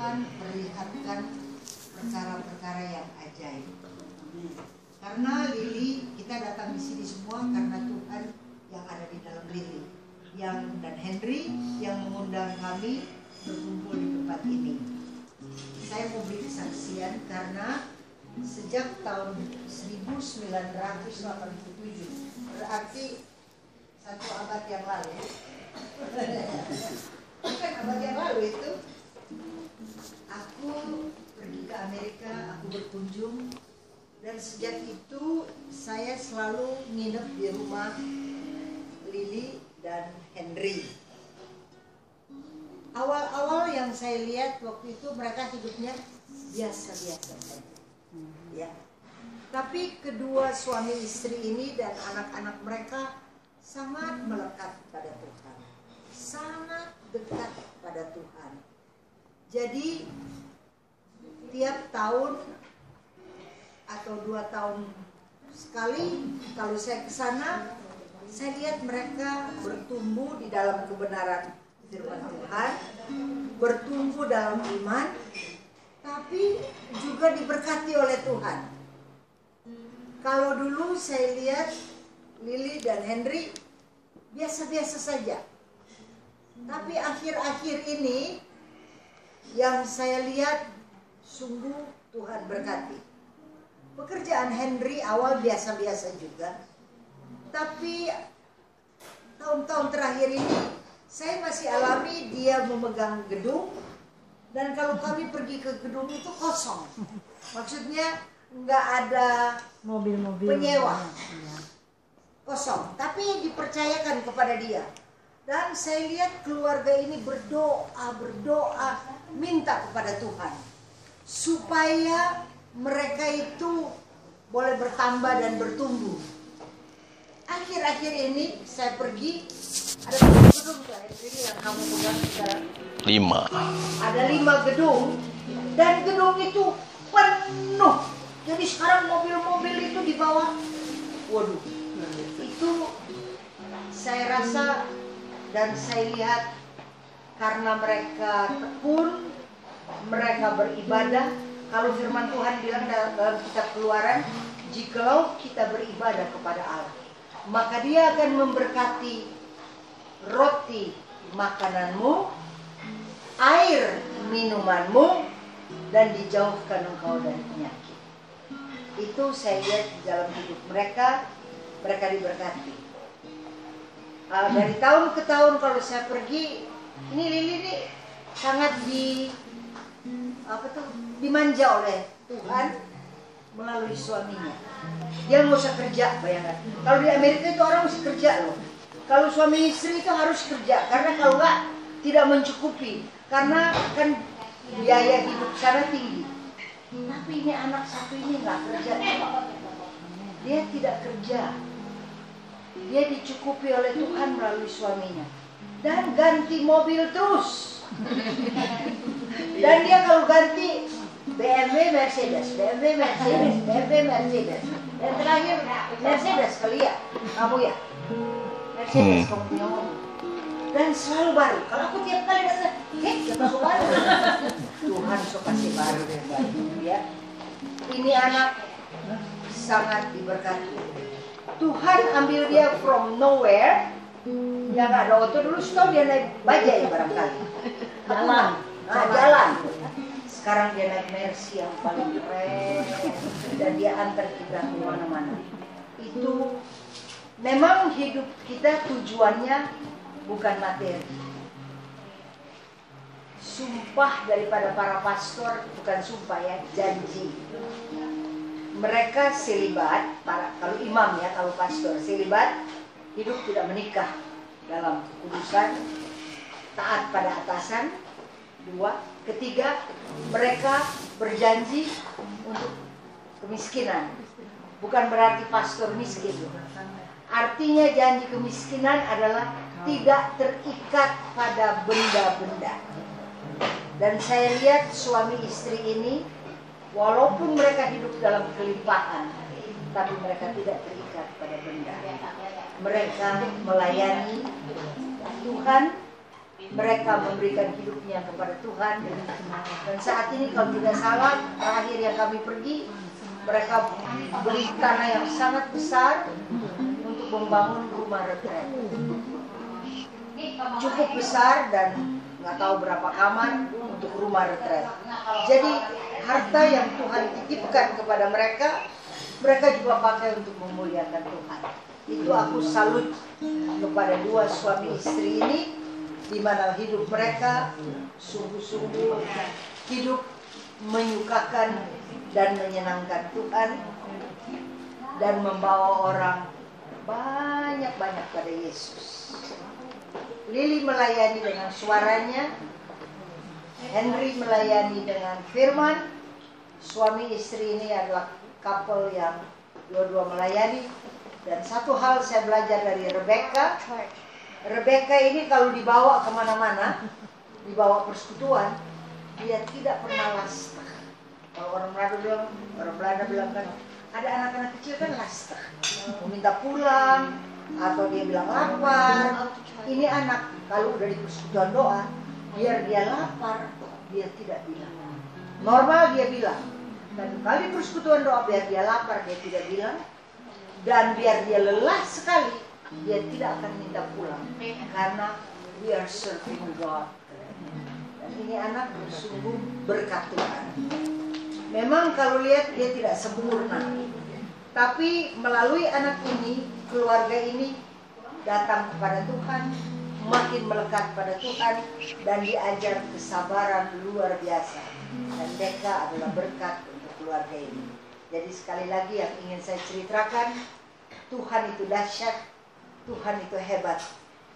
Tuhan perlihatkan perkara-perkara yang ajaib. Karena Lili, kita datang di sini semua karena Tuhan yang ada di dalam Lili, dan Henry yang mengundang kami berkumpul di tempat ini. Saya mau beri kesaksian karena sejak tahun 1987, berarti 1 abad yang lalu, bukan abad yang lalu itu, aku pergi ke Amerika, aku berkunjung, dan sejak itu saya selalu nginep di rumah Lili dan Henry. Awal-awal yang saya lihat waktu itu mereka hidupnya biasa-biasa saja, ya. Tapi kedua suami istri ini dan anak-anak mereka sangat melekat pada Tuhan, sangat dekat pada Tuhan. Jadi tiap tahun atau 2 tahun sekali kalau saya ke sana, saya lihat mereka bertumbuh di dalam kebenaran firman Tuhan, bertumbuh dalam iman, tapi juga diberkati oleh Tuhan. Kalau dulu saya lihat Lili dan Henry biasa-biasa saja, tapi akhir-akhir ini yang saya lihat sungguh Tuhan berkati. Pekerjaan Henry awal biasa-biasa juga, tapi tahun-tahun terakhir ini saya masih alami dia memegang gedung, dan kalau kami pergi ke gedung itu kosong. Maksudnya nggak ada mobil-mobil penyewa, kosong. Tapi dipercayakan kepada dia. Dan saya lihat keluarga ini berdoa, minta kepada Tuhan supaya mereka itu boleh bertambah dan bertumbuh. Akhir-akhir ini saya pergi, ada gedung ini yang kamu pegang sekarang. 5. Ada 5 gedung, dan gedung itu penuh. Jadi sekarang mobil-mobil itu di bawah. Waduh, itu saya rasa dan saya lihat karena mereka tekun, mereka beribadah. Kalau firman Tuhan bilang dalam kitab Keluaran, jikalau kita beribadah kepada Allah, maka Dia akan memberkati roti makananmu, air minumanmu, dan dijauhkan engkau dari penyakit. Itu saya lihat di dalam hidup mereka diberkati. Dari tahun ke tahun kalau saya pergi, ini Lili ini sangat dimanja oleh Tuhan melalui suaminya. Dia nggak usah kerja, bayangkan. Kalau di Amerika itu orang mesti kerja loh. Kalau suami istri itu harus kerja, karena kalau nggak tidak mencukupi, karena kan biaya hidup sana tinggi. Tapi ini anak satu ini nggak kerja, dia tidak kerja, dia dicukupi oleh Tuhan melalui suaminya, dan ganti mobil terus. Dan dia kalau ganti BMW Mercedes, BMW Mercedes, BMW Mercedes. Dan terakhir Mercedes kali ya, kamu ya? Mercedes kamu punya mobil. Dan selalu baru. Kalau aku tiap kali datang, kita baru. Tuhan suka kasih baru dan baru ya. Ini anak sangat diberkati. Tuhan ambil dia from nowhere. Dia nggak ada otot dulu, setahun dia naik bajai barangkali. Jalan. Sekarang dia naik Mercy yang paling keren, dan dia antar kita kemana-mana. Itu memang hidup kita tujuannya bukan materi. Sumpah daripada para pastor, bukan sumpah ya, janji. Mereka selibat, kalau imam ya, kalau pastor selibat, hidup tidak menikah dalam kekudusan, taat pada atasan. 2, ketiga, mereka berjanji untuk kemiskinan. Bukan berarti pastor miskin. Artinya janji kemiskinan adalah tidak terikat pada benda-benda. Dan saya lihat suami istri ini, walaupun mereka hidup dalam kelimpahan, tapi mereka tidak terikat pada benda. Mereka melayani Tuhan mereka memberikan hidupnya kepada Tuhan. Dan saat ini kalau tidak salah, terakhir yang kami pergi, mereka beli tanah yang sangat besar untuk membangun rumah retret. Cukup besar dan nggak tahu berapa kamar untuk rumah retret. Jadi harta yang Tuhan titipkan kepada mereka, mereka juga pakai untuk memuliakan Tuhan. Itu aku salut kepada dua suami istri ini, di mana hidup mereka sungguh-sungguh hidup menyukakan dan menyenangkan Tuhan dan membawa orang banyak-banyak pada Yesus. Lili melayani dengan suaranya, Henry melayani dengan firman. Suami istri ini adalah couple yang dua-dua melayani. Dan satu hal saya belajar dari Rebecca. Rebecca ini kalau dibawa kemana-mana, dibawa persekutuan, dia tidak pernah lastar. Kalau orang Belanda bilang kan, ada anak-anak kecil kan lastar, meminta pulang atau dia bilang lapar. Ini anak kalau udah di persekutuan doa, biar dia lapar, dia tidak bilang. Normal dia bilang, dan kali persekutuan doa biar dia lapar dia tidak bilang, dan biar dia lelah sekali dia tidak akan minta pulang, karena we are serving God. Dan ini anak bersungguh berkat Tuhan. Memang kalau lihat dia tidak sempurna, tapi melalui anak ini, keluarga ini datang kepada Tuhan, makin melekat pada Tuhan, dan diajar kesabaran luar biasa. Dan mereka adalah berkat untuk keluarga ini. Jadi sekali lagi yang ingin saya ceritakan, Tuhan itu dahsyat, Tuhan itu hebat.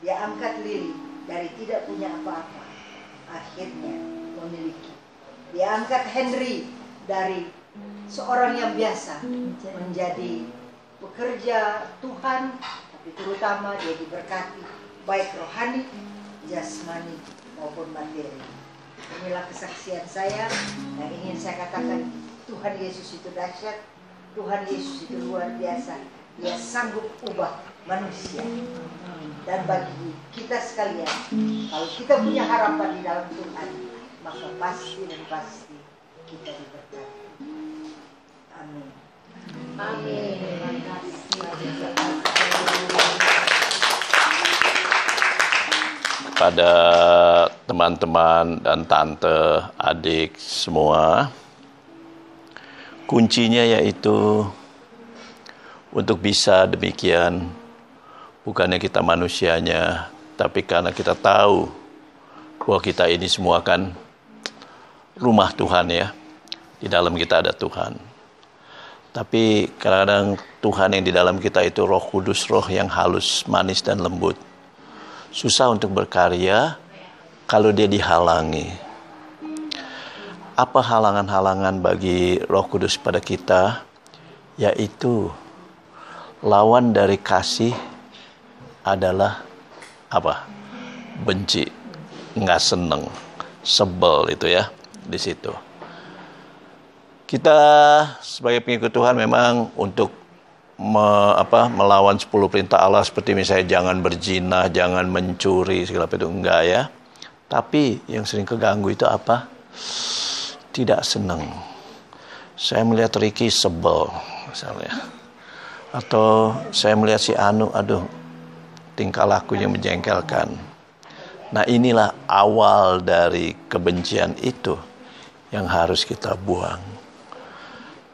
Dia angkat Lili dari tidak punya apa-apa, akhirnya memiliki. Dia angkat Henry dari seorang yang biasa menjadi pekerja Tuhan, tapi terutama dia diberkati baik rohani, jasmani maupun materi. Inilah kesaksian saya yang ingin saya katakan. Tuhan Yesus itu dahsyat, Tuhan Yesus itu luar biasa. Dia sanggup ubah manusia. Dan bagi kita sekalian, kalau kita punya harapan di dalam Tuhan, maka pasti dan pasti kita diberkati. Amin. Amin. Pada teman-teman dan tante, adik semua, kuncinya yaitu untuk bisa demikian, bukannya kita manusianya, tapi karena kita tahu bahwa kita ini semua kan rumah Tuhan ya. Di dalam kita ada Tuhan. Tapi kadang-kadang Tuhan yang di dalam kita itu Roh Kudus, roh yang halus, manis dan lembut. Susah untuk berkarya kalau dia dihalangi. Apa halangan-halangan bagi Roh Kudus pada kita? Yaitu lawan dari kasih adalah apa? Benci, nggak seneng, sebel itu ya di situ. Kita sebagai pengikut Tuhan memang untuk melawan 10 perintah Allah seperti misalnya jangan berzina, jangan mencuri segala itu enggak ya. Tapi yang sering keganggu itu apa? Tidak senang. Saya melihat Ricky sebel misalnya. Atau saya melihat si Anu, aduh tingkah lakunya menjengkelkan. Nah inilah awal dari kebencian itu yang harus kita buang.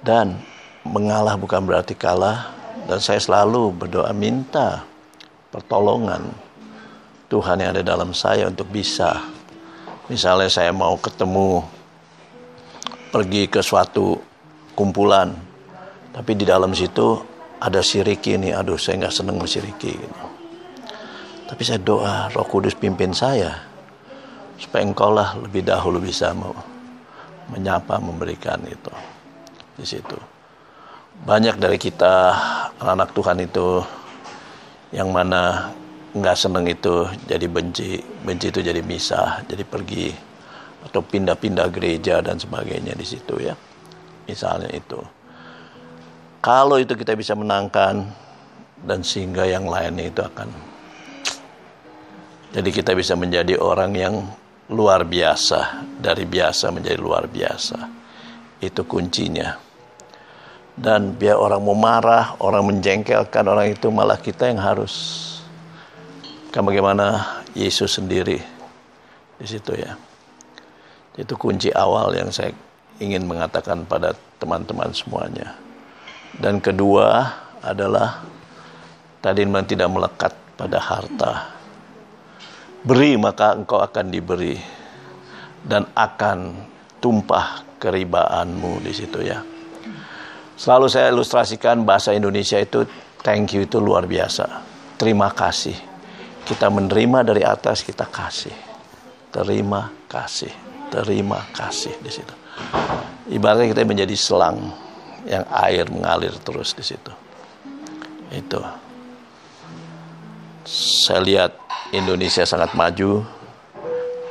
Dan mengalah bukan berarti kalah. Dan saya selalu berdoa minta pertolongan Tuhan yang ada dalam saya untuk bisa. Misalnya saya mau ketemu, pergi ke suatu kumpulan, tapi di dalam situ ada si Ricky ini, aduh saya nggak seneng sama si Ricky gitu. Tapi saya doa Roh Kudus pimpin saya supaya engkau lah lebih dahulu bisa menyapa, memberikan itu di situ. Banyak dari kita anak-anak Tuhan itu yang mana nggak seneng itu jadi benci itu jadi misah, jadi pergi atau pindah-pindah gereja dan sebagainya di situ ya. Misalnya itu. Kalau itu kita bisa menangkan dan sehingga yang lainnya itu akan Jadi kita bisa menjadi orang yang luar biasa, dari biasa menjadi luar biasa. Itu kuncinya. Dan biar orang mau marah, orang menjengkelkan, orang itu malah kita yang harus. Kan bagaimana Yesus sendiri di situ ya. Itu kunci awal yang saya ingin mengatakan pada teman-teman semuanya. Dan kedua adalah tadi memang tidak melekat pada harta. Beri maka engkau akan diberi, dan akan tumpah keribaanmu di situ ya. Selalu saya ilustrasikan bahasa Indonesia itu thank you itu luar biasa. Terima kasih. Kita menerima dari atas, kita kasih. Terima kasih di situ. Ibaratnya kita menjadi selang yang air mengalir terus di situ. Itu. Saya lihat Indonesia sangat maju,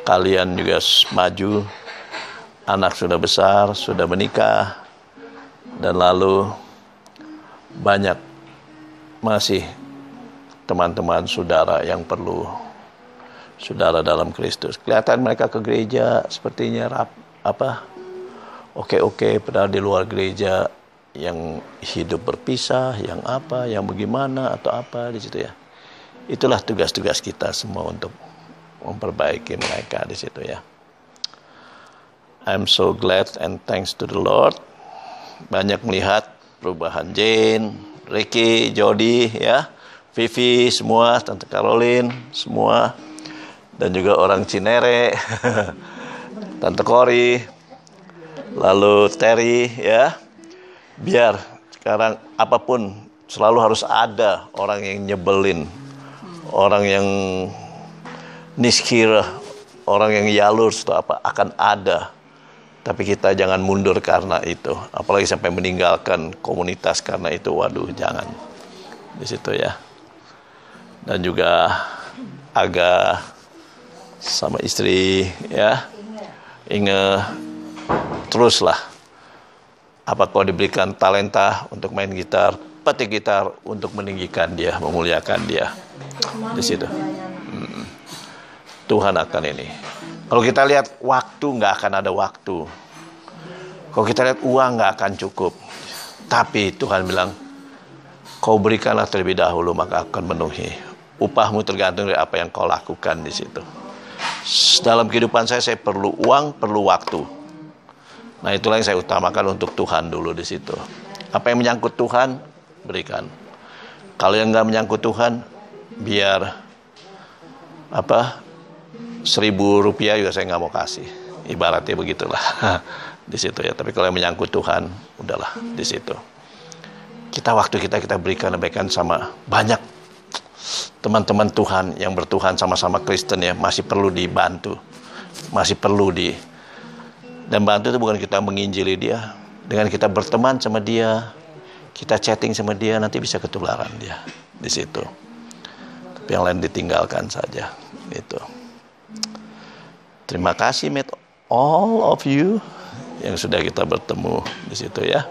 kalian juga maju, anak sudah besar, sudah menikah, dan lalu banyak masih teman-teman saudara yang perlu saudara dalam Kristus. Kelihatan mereka ke gereja sepertinya oke, padahal di luar gereja yang hidup berpisah, yang apa, yang bagaimana atau apa di situ ya. Itulah tugas-tugas kita semua untuk memperbaiki mereka di situ ya. I'm so glad and thanks to the Lord. Banyak melihat perubahan Jane, Ricky, Jody ya, Vivi semua, Tante Caroline semua, dan juga orang Cinere, Tante Cory, lalu Terry ya. Biar sekarang apapun selalu harus ada orang yang nyebelin, orang yang niskira, orang yang yalur atau apa akan ada. Tapi kita jangan mundur karena itu, apalagi sampai meninggalkan komunitas karena itu. Waduh, jangan di situ ya. Dan juga agak sama istri ya, ingat teruslah. Apa kau diberikan talenta untuk main gitar, petik gitar untuk meninggikan dia, memuliakan dia di situ. Tuhan akan ini. Kalau kita lihat waktu, nggak akan ada waktu. Kalau kita lihat uang, nggak akan cukup. Tapi Tuhan bilang, kau berikanlah terlebih dahulu, maka akan memenuhi. Upahmu tergantung dari apa yang kau lakukan di situ. Dalam kehidupan saya perlu uang, perlu waktu. Nah, itulah yang saya utamakan untuk Tuhan dulu di situ. Apa yang menyangkut Tuhan, berikan. Kalau yang nggak menyangkut Tuhan, biar Rp1.000 juga saya nggak mau kasih. Ibaratnya begitulah di situ ya. Tapi kalau yang menyangkut Tuhan, udahlah di situ. Waktu kita berikan sama banyak teman-teman Tuhan yang bertuhan sama-sama Kristen ya, masih perlu dibantu, masih perlu dan bantu itu bukan kita menginjili dia, dengan kita berteman sama dia, kita chatting sama dia, nanti bisa ketularan dia di situ. Tapi yang lain ditinggalkan saja itu. Terima kasih met all of you yang sudah kita bertemu di situ ya.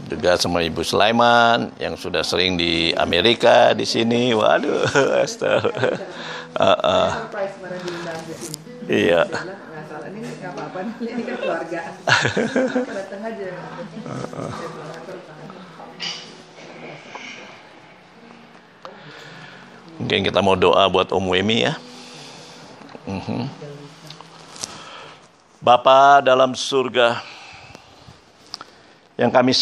Juga sama Ibu Sulaiman yang sudah sering di Amerika di sini. Waduh, Esther. Iya. Ini nggak apa-apa, ini kan keluarga. Datang aja. Mungkin kita mau doa buat Om Wemi ya. Bapa dalam surga, yang kami